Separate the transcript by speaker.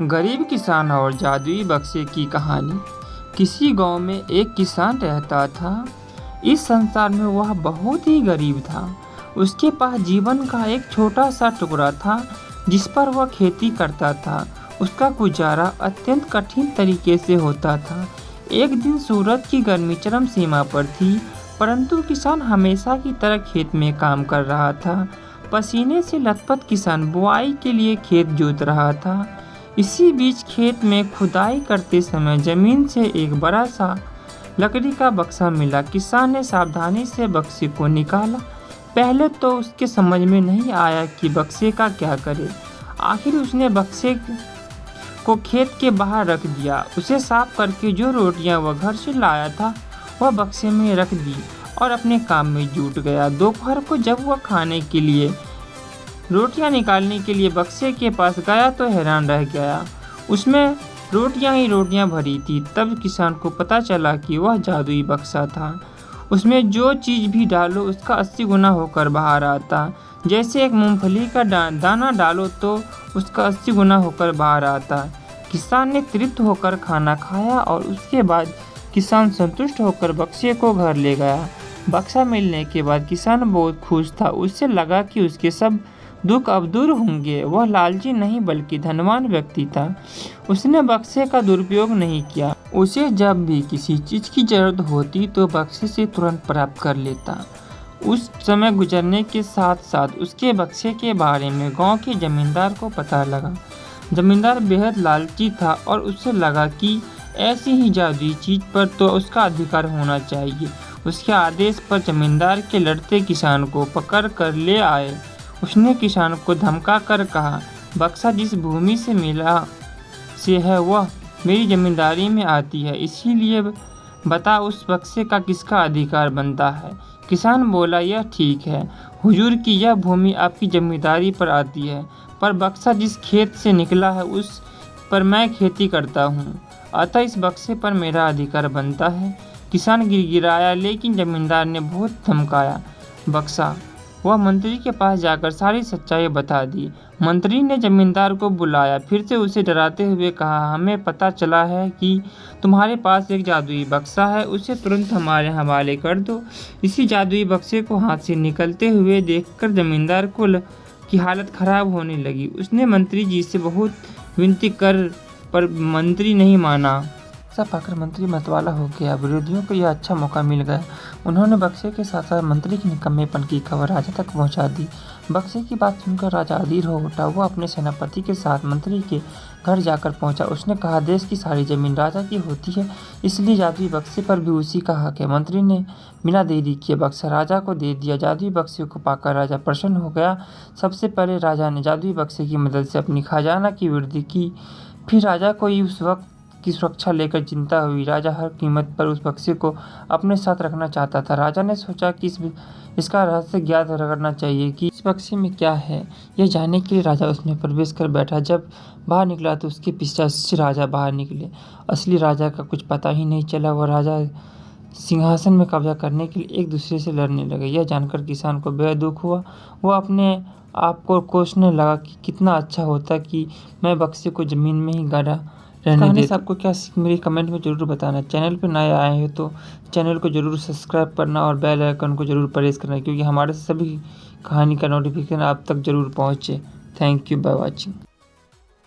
Speaker 1: गरीब किसान और जादुई बक्से की कहानी। किसी गांव में एक किसान रहता था। इस संसार में वह बहुत ही गरीब था। उसके पास जीवन का एक छोटा सा टुकड़ा था जिस पर वह खेती करता था। उसका गुजारा अत्यंत कठिन तरीके से होता था। एक दिन सूरज की गर्मी चरम सीमा पर थी, परंतु किसान हमेशा की तरह खेत में काम कर रहा था। पसीने से लथपथ किसान बुआई के लिए खेत जोत रहा था। इसी बीच खेत में खुदाई करते समय जमीन से एक बड़ा सा लकड़ी का बक्सा मिला। किसान ने सावधानी से बक्से को निकाला। पहले तो उसके समझ में नहीं आया कि बक्से का क्या करे। आखिर उसने बक्से को खेत के बाहर रख दिया। उसे साफ करके जो रोटियां वह घर से लाया था वह बक्से में रख दी और अपने काम में जुट गया। दोपहर को जब वह खाने के लिए रोटियां निकालने के लिए बक्से के पास गया तो हैरान रह गया। उसमें रोटियां ही रोटियां भरी थी। तब किसान को पता चला कि वह जादुई बक्सा था। उसमें जो चीज़ भी डालो उसका 80 गुना होकर बाहर आता। जैसे एक मूंगफली का दाना डालो तो उसका 80 गुना होकर बाहर आता। किसान ने तृप्त होकर खाना खाया और उसके बाद किसान संतुष्ट होकर बक्से को घर ले गया। बक्सा मिलने के बाद किसान बहुत खुश था। उससे लगा कि उसके सब दुख अब दूर होंगे। वह लालची नहीं बल्कि धनवान व्यक्ति था। उसने बक्से का दुरुपयोग नहीं किया। उसे जब भी किसी चीज़ की जरूरत होती तो बक्से से तुरंत प्राप्त कर लेता। उस समय गुजरने के साथ साथ उसके बक्से के बारे में गांव के जमींदार को पता लगा। जमींदार बेहद लालची था और उसे लगा कि ऐसी ही जादुई चीज़ पर तो उसका अधिकार होना चाहिए। उसके आदेश पर जमींदार के लड़ते किसान को पकड़ कर ले आए। उसने किसान को धमका कर कहा, बक्सा जिस भूमि से मिला से है वह मेरी जमींदारी में आती है, इसीलिए बता उस बक्से का किसका अधिकार बनता है। किसान बोला, यह ठीक है हुजूर की यह भूमि आपकी जमींदारी पर आती है, पर बक्सा जिस खेत से निकला है उस पर मैं खेती करता हूँ, अतः इस बक्से पर मेरा अधिकार बनता है। किसान गिड़गिड़ाया, लेकिन जमींदार ने बहुत धमकाया बक्सा। वह मंत्री के पास जाकर सारी सच्चाई बता दी। मंत्री ने जमींदार को बुलाया, फिर से उसे डराते हुए कहा, हमें पता चला है कि तुम्हारे पास एक जादुई बक्सा है, उसे तुरंत हमारे हवाले कर दो। इसी जादुई बक्से को हाथ से निकलते हुए देखकर जमींदार की हालत खराब होने लगी। उसने मंत्री जी से बहुत विनती कर पर मंत्री नहीं माना। सब पाकर मंत्री मतवाला हो गया। विरोधियों को यह अच्छा मौका मिल गया। उन्होंने बक्से के साथ साथ मंत्री के निकम्मेपन की खबर राजा तक पहुंचा दी। बक्से की बात सुनकर राजा अधीर हो उठा। वह अपने सेनापति के साथ मंत्री के घर जाकर पहुंचा। उसने कहा, देश की सारी जमीन राजा की होती है, इसलिए जादुई बक्से पर भी उसी का हक है। मंत्री ने बिना देरी किए बक्सा राजा को दे दिया। जादुई बक्से को पाकर राजा प्रसन्न हो गया। सबसे पहले राजा ने जादुई बक्से की मदद से अपनी खजाना की वृद्धि की। फिर राजा को उस वक्त की सुरक्षा लेकर चिंता हुई। राजा हर कीमत पर उस बक्से को अपने साथ रखना चाहता था। राजा ने सोचा कि इसका रहस्य ज्ञात करना चाहिए कि इस बक्से में क्या है। यह जानने के लिए राजा उसमें प्रवेश कर बैठा। जब बाहर निकला तो उसके पीछे राजा बाहर निकले। असली राजा का कुछ पता ही नहीं चला। वह राजा सिंहासन में कब्जा करने के लिए एक दूसरे से लड़ने लगे। यह जानकर किसान को बेहद दुख हुआ। वह अपने आप को कोसने लगा कि कितना अच्छा होता कि मैं बक्से को जमीन में ही गाड़ा रहने देता। आपको क्या सीख मिली कमेंट में ज़रूर बताना। चैनल पर नए आए हो तो चैनल को ज़रूर सब्सक्राइब करना और बेल आइकन को ज़रूर प्रेस करना, क्योंकि हमारे सभी कहानी का नोटिफिकेशन आप तक ज़रूर पहुँचे। Thank you, by watching.